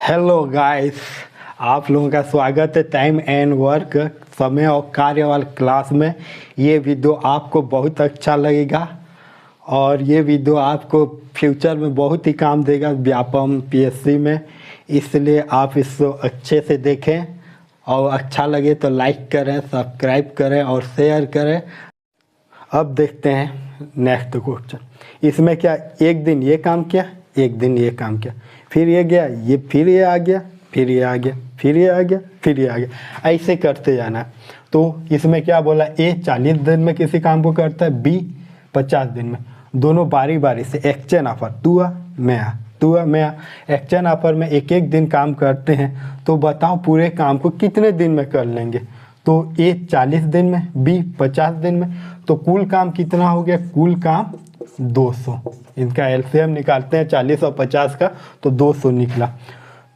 Hello guys, आप लोगों का स्वागत है टाइम एंड वर्क समय और कार्य वाले क्लास में। ये वीडियो आपको बहुत अच्छा लगेगा और ये वीडियो आपको फ्यूचर में बहुत ही काम देगा व्यापम पीएससी में। इसलिए आप इसको अच्छे से देखें और अच्छा लगे तो लाइक करें, सब्सक्राइब करें और शेयर करें। अब देखते हैं नेक्स्ट क्वेश्चन। इसमें क्या एक दिन ये काम किया, एक दिन ये काम किया, फिर ये गया, ये फिर ये आ गया, फिर ये आ गया, फिर ये आ गया, फिर ये आ गया, ऐसे करते जाना। तो इसमें क्या बोला, ए 40 दिन में किसी काम को करता है, बी 50 दिन में। दोनों बारी बारी से एक्सचेंज ऑफर, तू आ मैं आ, तू आ मैं आ, एक्सचेंज ऑफर में एक एक दिन काम करते हैं। तो बताओ पूरे काम को कितने दिन में कर लेंगे। तो ए 40 दिन में, बी 50 दिन में, तो कुल काम कितना हो गया, कुल काम 200। इनका एलसीएम निकालते हैं 40 और 50 का, तो 200 निकला।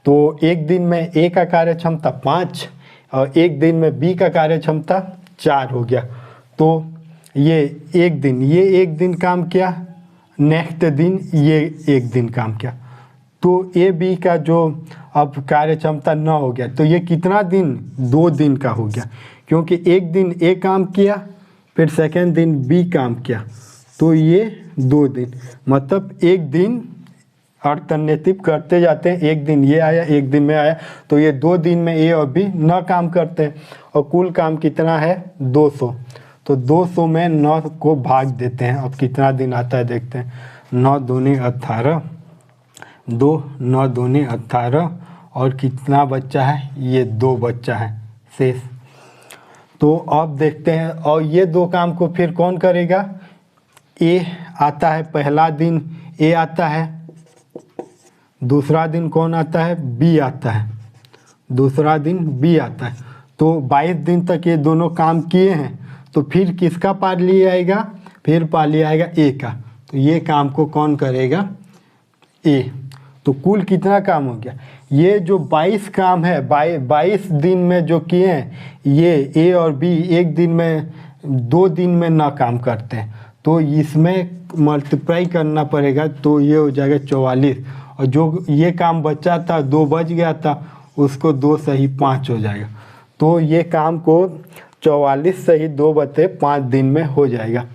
तो एक दिन में ए का कार्य क्षमता 5 और एक दिन में बी का कार्य क्षमता 4 हो गया। तो ये एक दिन काम किया, नेक्स्ट दिन ये एक दिन काम किया। तो ए बी का जो अब कार्य क्षमता 9 हो गया, तो ये कितना दिन, 2 दिन का हो गया, क्योंकि एक दिन ए काम किया फिर सेकेंड दिन बी काम किया, तो ये 2 दिन, मतलब एक दिन अल्टरनेटिव करते जाते हैं। एक दिन ये आया, एक दिन में आया, तो ये 2 दिन में ए और बी न काम करते हैं। और कुल काम कितना है 200, तो 200 में 9 को भाग देते हैं। अब कितना दिन आता है देखते हैं। 9 दूनी 18, 2 9 दूनी 18 और कितना बच्चा है, ये 2 बच्चा है शेष। तो अब देखते हैं, और ये 2 काम को फिर कौन करेगा। ए आता है, पहला दिन ए आता है, दूसरा दिन कौन आता है, बी आता है, दूसरा दिन बी आता है। तो 22 दिन तक ये दोनों काम किए हैं, तो फिर किसका पाली आएगा, फिर पाली आएगा ए का। तो ये काम को कौन करेगा, ए। तो कुल कितना काम हो गया, ये जो 22 काम है, 22 दिन में जो किए हैं, ये ए और बी एक दिन में 2 दिन में ना काम करते हैं, तो इसमें मल्टीप्लाई करना पड़ेगा, तो ये हो जाएगा 44। और जो ये काम बचा था, 2 बच गया था, उसको 2 सही 5 हो जाएगा। तो ये काम को 44 सही 2 बचे 5 दिन में हो जाएगा।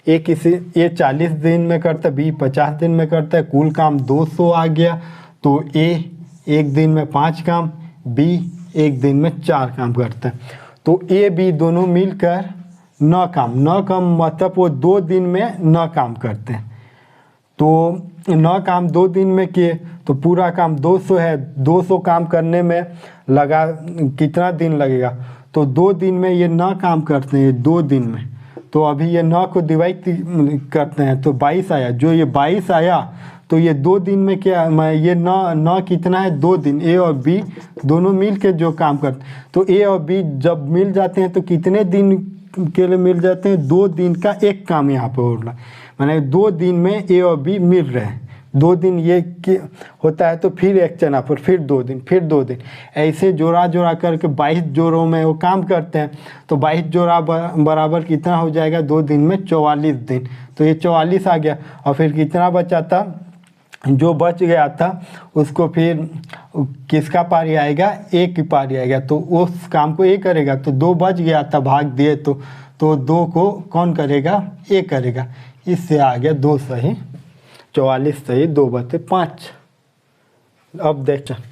ये 40 दिन में करता है, बी 50 दिन में करता है, कुल काम 200 आ गया। तो ए एक दिन में 5 काम, बी एक दिन में 4 काम करता है। तो ए बी दोनों मिलकर 9 काम मतलब वो 2 दिन में 9 काम करते हैं। तो 9 काम 2 दिन में किए, तो पूरा काम 200 है। 200 काम करने में लगा कितना दिन लगेगा, तो 2 दिन में ये 9 काम करते हैं, 2 दिन में। तो अभी ये 9 को डिवाइड करते हैं, तो 22 आया। जो ये 22 आया, तो ये 2 दिन में क्या, ये 9 कितना है, 2 दिन। ए और बी दोनों मिल के जो काम करते हैं, तो ए और बी जब मिल जाते हैं तो कितने दिन के लिए मिल जाते हैं, 2 दिन का एक काम यहाँ पे हो रहा है, माने 2 दिन में ए और बी मिल रहे हैं। 2 दिन ये होता है, तो फिर एक्सचेंज ऑफर, फिर 2 दिन, फिर 2 दिन, ऐसे जोड़ा जोड़ा करके 22 जोड़ों में वो काम करते हैं। तो 22 जोड़ा बराबर कितना हो जाएगा, 2 दिन में 44 दिन। तो ये 44 आ गया। और फिर कितना बचा था, जो बच गया था उसको फिर किसका पारी आएगा, ए की पारी आएगा, तो उस काम को ए करेगा। तो 2 बच गया था, भाग दिए, तो 2 को कौन करेगा, ए करेगा। इससे आ गया 2 सही 44 सही 2 बचे 5। अब देखते हैं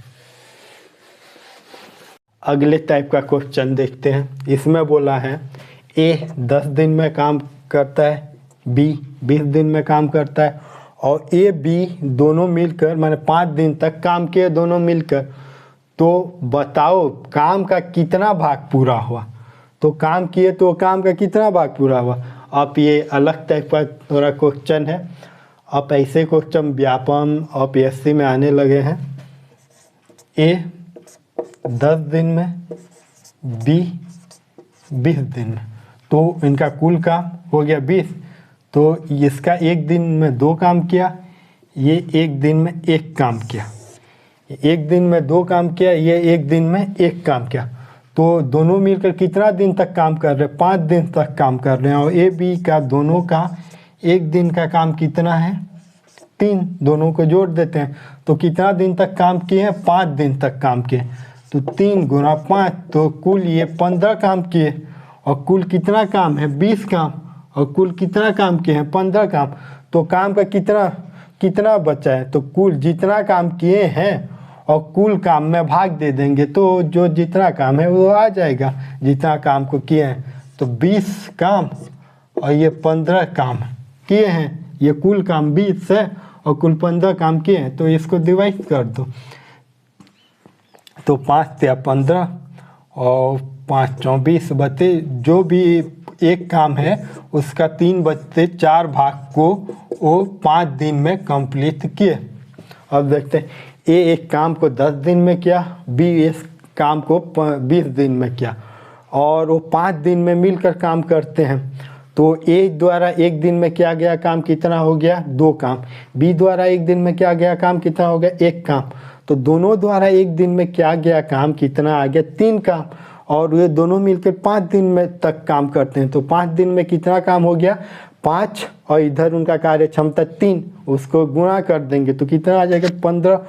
अगले टाइप का क्वेश्चन देखते हैं। इसमें बोला है ए 10 दिन में काम करता है, बी 20 दिन में काम करता है, और ए बी दोनों मिलकर माने 5 दिन तक काम किए दोनों मिलकर। तो बताओ काम का कितना भाग पूरा हुआ। तो काम किए तो काम का कितना भाग पूरा हुआ। अब ये अलग टाइप का थोड़ा क्वेश्चन है। अब ऐसे क्वेश्चन व्यापम और पीएससी में आने लगे हैं। ए 10 दिन में, बी 20 दिन में, तो इनका कुल काम हो गया 20। तो इसका एक दिन में 2 काम किया, ये एक दिन में 1 काम किया, एक दिन में 2 काम किया, ये एक दिन में 1 काम किया। तो दोनों मिलकर कितना दिन तक काम कर रहे हैं, 5 दिन तक काम कर रहे हैं। और ए बी का दोनों का एक दिन का काम कितना है, 3, दोनों को जोड़ देते हैं तो कितना दिन तक काम किए हैं, 5 दिन तक काम किए। तो 3 गुना 5, तो कुल ये 15 काम किए। और कुल कितना काम है, 20 काम। और कुल कितना काम किए हैं, 15 काम। तो काम का कितना बचा है, तो कुल जितना काम किए हैं और कुल काम में भाग दे देंगे तो जो जितना काम है वो आ जाएगा, जितना काम को किए हैं। तो 20 काम और ये 15 काम किए हैं, ये कुल काम 20 है और कुल 15 काम किए हैं। तो इसको डिवाइड कर दो, तो 5 या 15 और 5 24 बचे। जो भी एक काम है उसका 3 बचते 4 भाग को वो 5 दिन में कंप्लीट किए। अब देखते हैं, ए एक काम को 10 दिन में किया, बी इस काम को 20 दिन में किया और वो 5 दिन में मिलकर काम करते हैं। तो ए द्वारा एक दिन में किया गया काम कितना हो गया, 2 काम। बी द्वारा एक दिन में किया गया काम कितना हो गया, 1 काम। तो दोनों द्वारा एक दिन में किया गया काम कितना आ गया, 3 काम। और ये दोनों मिलकर 5 दिन में तक काम करते हैं। तो 5 दिन में कितना काम हो गया, 5 और इधर उनका कार्य क्षमता 3, उसको गुणा कर देंगे तो कितना आ जाएगा, 15।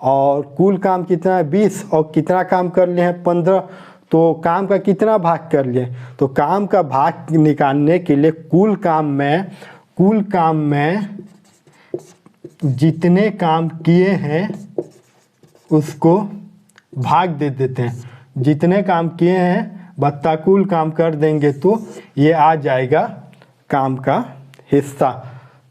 और कुल काम कितना है, 20 और कितना काम कर लिए हैं, 15। तो काम का कितना भाग कर लिए, तो काम का भाग निकालने के लिए कुल काम में जितने काम किए हैं उसको भाग दे देते हैं। जितने काम किए हैं बत्ता कुल काम कर देंगे तो ये आ जाएगा काम का हिस्सा।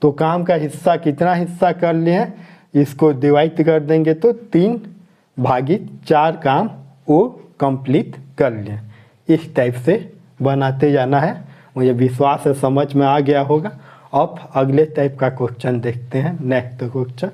तो काम का हिस्सा कितना हिस्सा कर लिए हैं, इसको डिवाइड कर देंगे तो 3/4 काम वो कंप्लीट कर लिए। इस टाइप से बनाते जाना है। मुझे विश्वास है समझ में आ गया होगा। अब अगले टाइप का क्वेश्चन देखते हैं, नेक्स्ट क्वेश्चन।